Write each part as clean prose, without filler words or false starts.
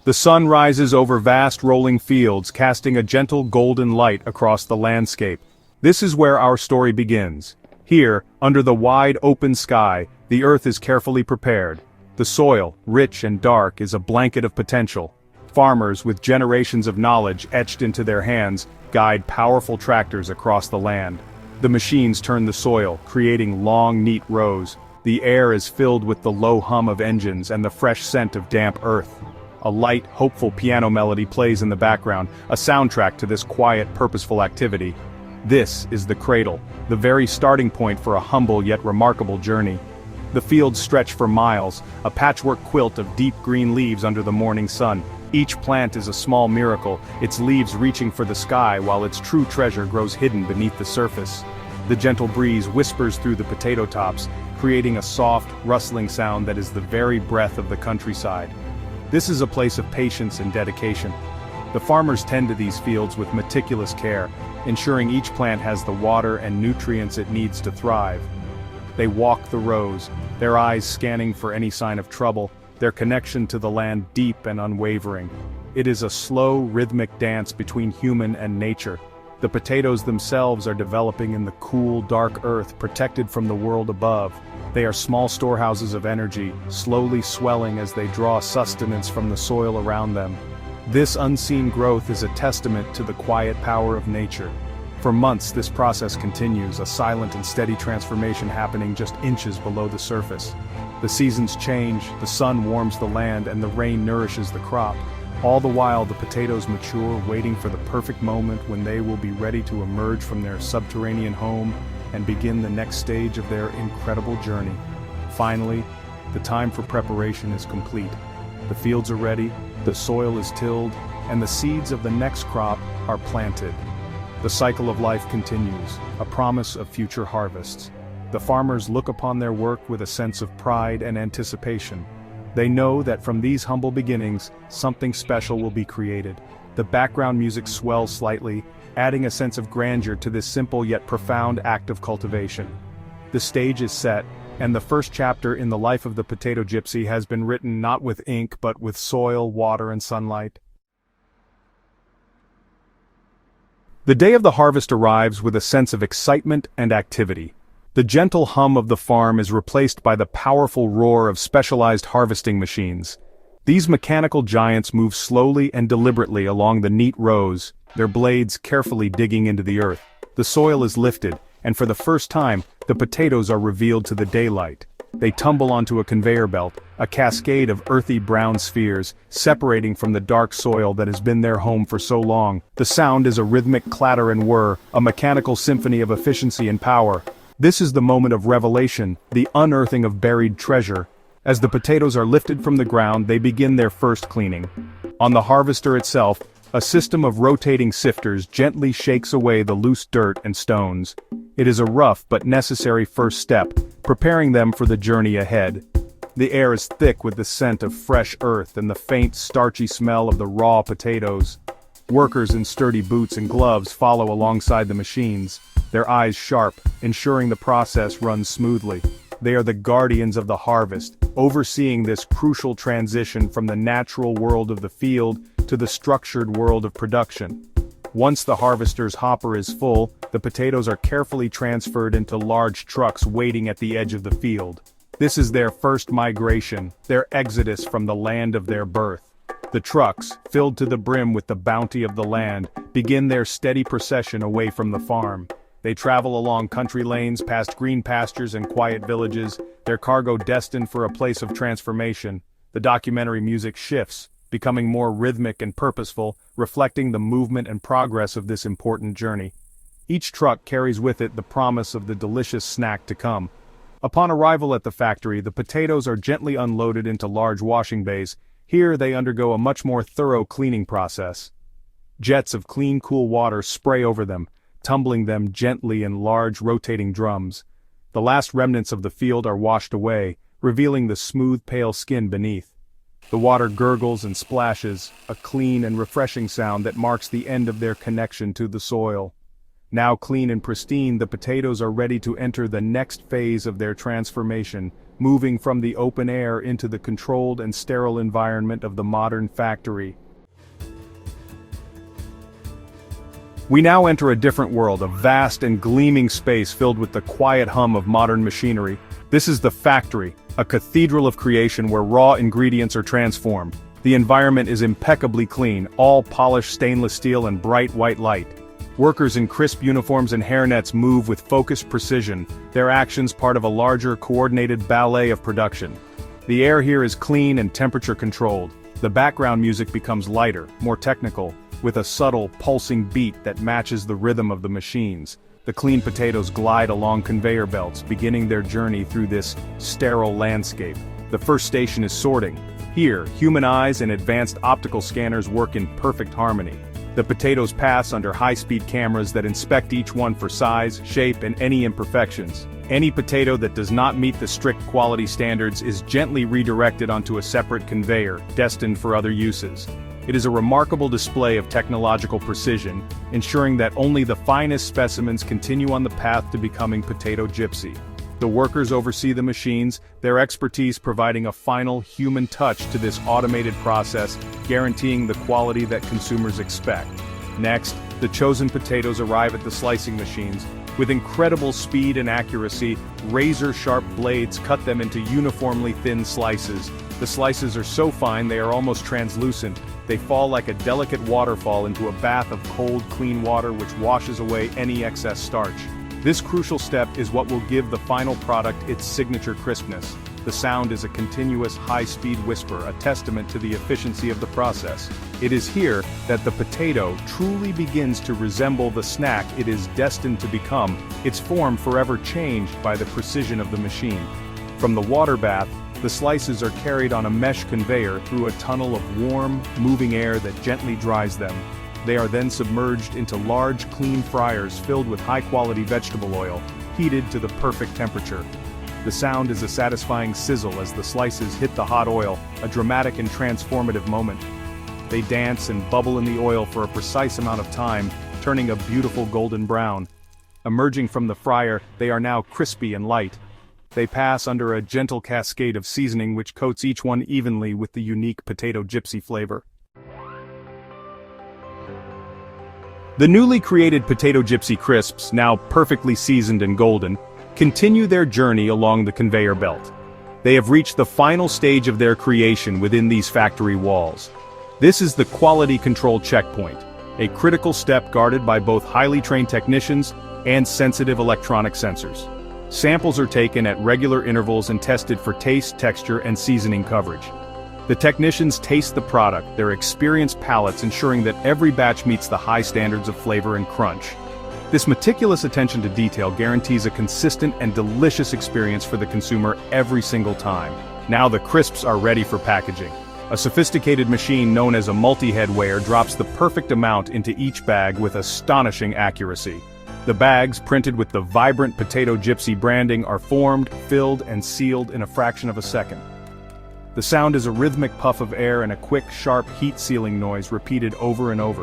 The sun rises over vast rolling fields, casting a gentle golden light across the landscape. This is where our story begins. Here, under the wide open sky, the earth is carefully prepared. The soil, rich and dark, is a blanket of potential. Farmers, with generations of knowledge etched into their hands, guide powerful tractors across the land. The machines turn the soil, creating long, neat rows. The air is filled with the low hum of engines and the fresh scent of damp earth. A light, hopeful piano melody plays in the background, a soundtrack to this quiet, purposeful activity. This is the cradle, the very starting point for a humble yet remarkable journey. The fields stretch for miles, a patchwork quilt of deep green leaves under the morning sun. Each plant is a small miracle, its leaves reaching for the sky while its true treasure grows hidden beneath the surface. The gentle breeze whispers through the potato tops, creating a soft, rustling sound that is the very breath of the countryside. This is a place of patience and dedication. The farmers tend to these fields with meticulous care, ensuring each plant has the water and nutrients it needs to thrive. They walk the rows, their eyes scanning for any sign of trouble, their connection to the land deep and unwavering. It is a slow, rhythmic dance between human and nature. The potatoes themselves are developing in the cool, dark earth, protected from the world above. They are small storehouses of energy, slowly swelling as they draw sustenance from the soil around them. This unseen growth is a testament to the quiet power of nature. For months this process continues, a silent and steady transformation happening just inches below the surface. The seasons change, the sun warms the land, and the rain nourishes the crop. All the while the potatoes mature, waiting for the perfect moment when they will be ready to emerge from their subterranean home and begin the next stage of their incredible journey. Finally, the time for preparation is complete. The fields are ready, the soil is tilled, and the seeds of the next crop are planted. The cycle of life continues, a promise of future harvests. The farmers look upon their work with a sense of pride and anticipation. They know that from these humble beginnings, something special will be created. The background music swells slightly, adding a sense of grandeur to this simple yet profound act of cultivation. The stage is set, and the first chapter in the life of the potato gypsy has been written not with ink but with soil, water, and sunlight. The day of the harvest arrives with a sense of excitement and activity. The gentle hum of the farm is replaced by the powerful roar of specialized harvesting machines. These mechanical giants move slowly and deliberately along the neat rows, their blades carefully digging into the earth. The soil is lifted, and for the first time, the potatoes are revealed to the daylight. They tumble onto a conveyor belt, a cascade of earthy brown spheres, separating from the dark soil that has been their home for so long. The sound is a rhythmic clatter and whir, a mechanical symphony of efficiency and power. This is the moment of revelation, the unearthing of buried treasure. As the potatoes are lifted from the ground, they begin their first cleaning. On the harvester itself, a system of rotating sifters gently shakes away the loose dirt and stones. It is a rough but necessary first step, preparing them for the journey ahead. The air is thick with the scent of fresh earth and the faint, starchy smell of the raw potatoes. Workers in sturdy boots and gloves follow alongside the machines, their eyes sharp, ensuring the process runs smoothly. They are the guardians of the harvest, overseeing this crucial transition from the natural world of the field to the structured world of production. Once the harvester's hopper is full, the potatoes are carefully transferred into large trucks waiting at the edge of the field. This is their first migration, their exodus from the land of their birth. The trucks, filled to the brim with the bounty of the land, begin their steady procession away from the farm. They travel along country lanes, past green pastures and quiet villages, their cargo destined for a place of transformation. The documentary music shifts, becoming more rhythmic and purposeful, reflecting the movement and progress of this important journey. Each truck carries with it the promise of the delicious snack to come. Upon arrival at the factory, the potatoes are gently unloaded into large washing bays. Here they undergo a much more thorough cleaning process. Jets of clean, cool water spray over them, tumbling them gently in large rotating drums. The last remnants of the field are washed away, revealing the smooth, pale skin beneath. The water gurgles and splashes, a clean and refreshing sound that marks the end of their connection to the soil. Now clean and pristine, the potatoes are ready to enter the next phase of their transformation, moving from the open air into the controlled and sterile environment of the modern factory. We now enter a different world, a vast and gleaming space filled with the quiet hum of modern machinery. This is the factory, a cathedral of creation where raw ingredients are transformed. The environment is impeccably clean, all polished stainless steel and bright white light. Workers in crisp uniforms and hairnets move with focused precision, their actions part of a larger, coordinated ballet of production. The air here is clean and temperature-controlled. The background music becomes lighter, more technical, with a subtle, pulsing beat that matches the rhythm of the machines. The clean potatoes glide along conveyor belts, beginning their journey through this sterile landscape. The first station is sorting. Here, human eyes and advanced optical scanners work in perfect harmony. The potatoes pass under high-speed cameras that inspect each one for size, shape, and any imperfections. Any potato that does not meet the strict quality standards is gently redirected onto a separate conveyor, destined for other uses. It is a remarkable display of technological precision, ensuring that only the finest specimens continue on the path to becoming potato gypsy. The workers oversee the machines, their expertise providing a final human touch to this automated process, guaranteeing the quality that consumers expect. Next, the chosen potatoes arrive at the slicing machines. With incredible speed and accuracy, razor-sharp blades cut them into uniformly thin slices. The slices are so fine they are almost translucent. They fall like a delicate waterfall into a bath of cold, clean water which washes away any excess starch. This crucial step is what will give the final product its signature crispness. The sound is a continuous, high-speed whisper, a testament to the efficiency of the process. It is here that the potato truly begins to resemble the snack it is destined to become, its form forever changed by the precision of the machine. From the water bath, the slices are carried on a mesh conveyor through a tunnel of warm, moving air that gently dries them. They are then submerged into large, clean fryers filled with high-quality vegetable oil, heated to the perfect temperature. The sound is a satisfying sizzle as the slices hit the hot oil, a dramatic and transformative moment. They dance and bubble in the oil for a precise amount of time, turning a beautiful golden brown. Emerging from the fryer, they are now crispy and light. They pass under a gentle cascade of seasoning which coats each one evenly with the unique potato gypsy flavor. The newly created potato gypsy crisps, now perfectly seasoned and golden, continue their journey along the conveyor belt. They have reached the final stage of their creation within these factory walls. This is the quality control checkpoint, a critical step guarded by both highly trained technicians and sensitive electronic sensors. Samples are taken at regular intervals and tested for taste, texture, and seasoning coverage. The technicians taste the product, their experienced palates ensuring that every batch meets the high standards of flavor and crunch. This meticulous attention to detail guarantees a consistent and delicious experience for the consumer every single time. Now the crisps are ready for packaging. A sophisticated machine known as a multi-head weigher drops the perfect amount into each bag with astonishing accuracy. The bags, printed with the vibrant Potato Gypsy branding, are formed, filled, and sealed in a fraction of a second. The sound is a rhythmic puff of air and a quick, sharp heat-sealing noise repeated over and over.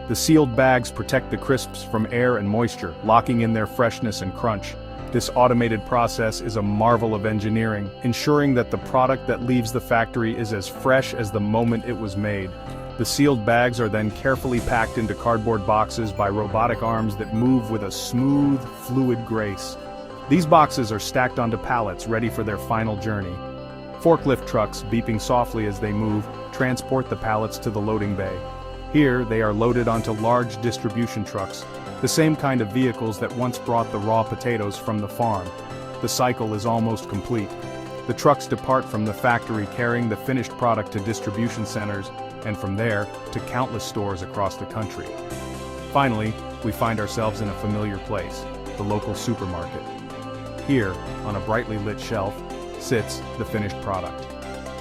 The sealed bags protect the crisps from air and moisture, locking in their freshness and crunch. This automated process is a marvel of engineering, ensuring that the product that leaves the factory is as fresh as the moment it was made. The sealed bags are then carefully packed into cardboard boxes by robotic arms that move with a smooth, fluid grace. These boxes are stacked onto pallets ready for their final journey. Forklift trucks, beeping softly as they move, transport the pallets to the loading bay. Here, they are loaded onto large distribution trucks, the same kind of vehicles that once brought the raw potatoes from the farm. The cycle is almost complete. The trucks depart from the factory carrying the finished product to distribution centers, and from there, to countless stores across the country. Finally, we find ourselves in a familiar place, the local supermarket. Here, on a brightly lit shelf, sits the finished product.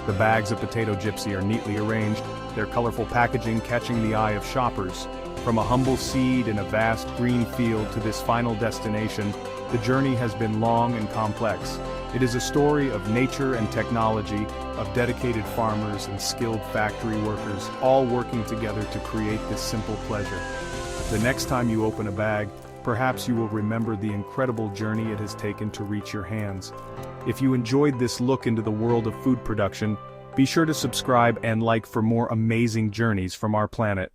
The bags of Potato Gypsy are neatly arranged, their colorful packaging catching the eye of shoppers. From a humble seed in a vast green field to this final destination, the journey has been long and complex. It is a story of nature and technology, of dedicated farmers and skilled factory workers, all working together to create this simple pleasure. The next time you open a bag, perhaps you will remember the incredible journey it has taken to reach your hands. If you enjoyed this look into the world of food production, be sure to subscribe and like for more amazing journeys from our planet.